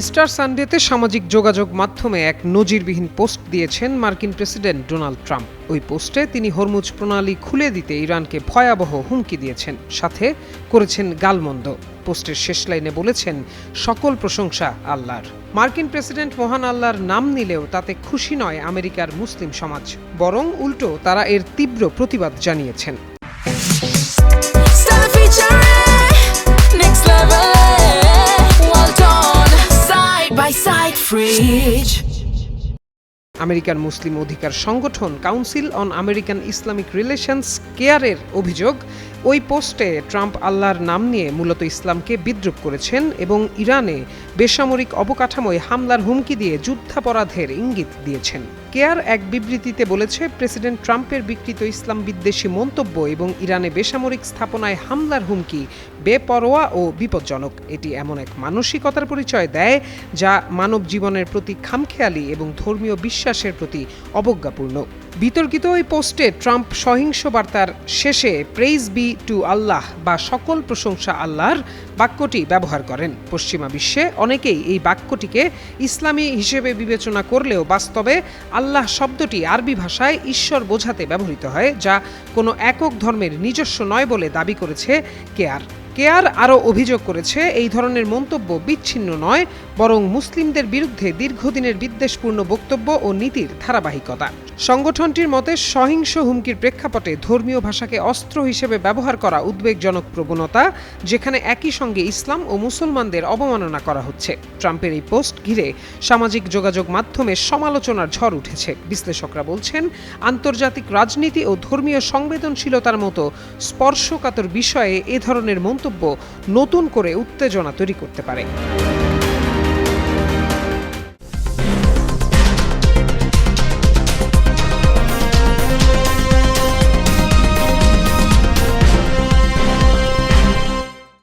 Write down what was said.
Easter সানডেতে সামাজিক যোগাযোগ মাধ্যমে এক নজিরবিহীন পোস্ট দিয়েছেন মার্কিন প্রেসিডেন্ট ডোনাল্ড ট্রাম্প। ওই পোস্টে তিনি হরমুজ প্রণালী খুলে দিতে ইরানকে ভয়াবহ হুমকি দিয়েছেন, সাথে করেছেন গালমন্দ। পোস্টের শেষ লাইনে বলেছেন, সকল প্রশংসা আল্লাহর। মার্কিন প্রেসিডেন্ট মহান আল্লাহর নাম নিলেও তাতে খুশি নয় আমেরিকার মুসলিম সমাজ, বরং উল্টো তারা এর তীব্র প্রতিবাদ জানিয়েছেন। আমেরিকার মুসলিম অধিকার সংগঠন council on American Islamic relations কেয়ারের অভিযোগ, ওই পোস্টে ট্রাম্প আল্লাহর নাম নিয়ে মূলত ইসলামকে বিদ্রূপ করেছেন এবং ইরানে বেসামরিক অবকাঠামোয় হামলার হুমকি দিয়ে যুদ্ধাপরাধের ইঙ্গিত দিয়েছেন। কেয়ার এক বিবৃতিতে বলেছে, প্রেসিডেন্ট ট্রাম্পের বিকৃত ইসলাম বিদ্বেষী মন্তব্য এবং ইরানে বেসামরিক স্থাপনায় হামলার হুমকি বেপরোয়া ও বিপজ্জনক। এটি এমন এক মানসিকতার পরিচয় দেয় যা মানব জীবনের প্রতি খামখেয়ালি এবং ধর্মীয় বিশ্বাসের প্রতি অবজ্ঞাপূর্ণ। বিতর্কিত ওই পোস্টে ট্রাম্প সহিংস বার্তার শেষে প্রেইজ বি টু আল্লাহ বা সকল প্রশংসা আল্লাহর বাক্যটি ব্যবহার করেন। পশ্চিমা বিশ্বে অনেকেই এই বাক্যটিকে ইসলামী হিসেবে বিবেচনা করলেও বাস্তবে আল্লাহ শব্দটি আরবি ভাষায় ঈশ্বর বোঝাতে ব্যবহৃত হয়, যা কোনো একক ধর্মের নিজস্ব নয় বলে দাবি করেছে কেয়ার। কেয়ার আরও অভিযোগ করেছে, এই ধরনের মন্তব্য বিচ্ছিন্ন নয়, বরং মুসলিমদের বিরুদ্ধে দীর্ঘদিনের বিদ্বেষপূর্ণ বক্তব্য ও নীতির ধারাবাহিকতা। সংগঠনটির মতে, সহিংস হুমকির প্রেক্ষাপটে ধর্মীয় ভাষাকে অস্ত্র হিসেবে ব্যবহার করা উদ্বেগজনক প্রবণতা, যেখানে একই সঙ্গে ইসলাম ও মুসলমানদের অবমাননা করা হচ্ছে। ট্রাম্পের এই পোস্ট ঘিরে সামাজিক যোগাযোগ মাধ্যমে সমালোচনার ঝড় উঠেছে। বিশ্লেষকরা বলছেন, আন্তর্জাতিক রাজনীতি ও ধর্মীয় সংবেদনশীলতার মতো স্পর্শকাতর বিষয়ে এ ধরনের মন্তব্য নতুন করে উত্তেজনা তৈরি করতে পারে।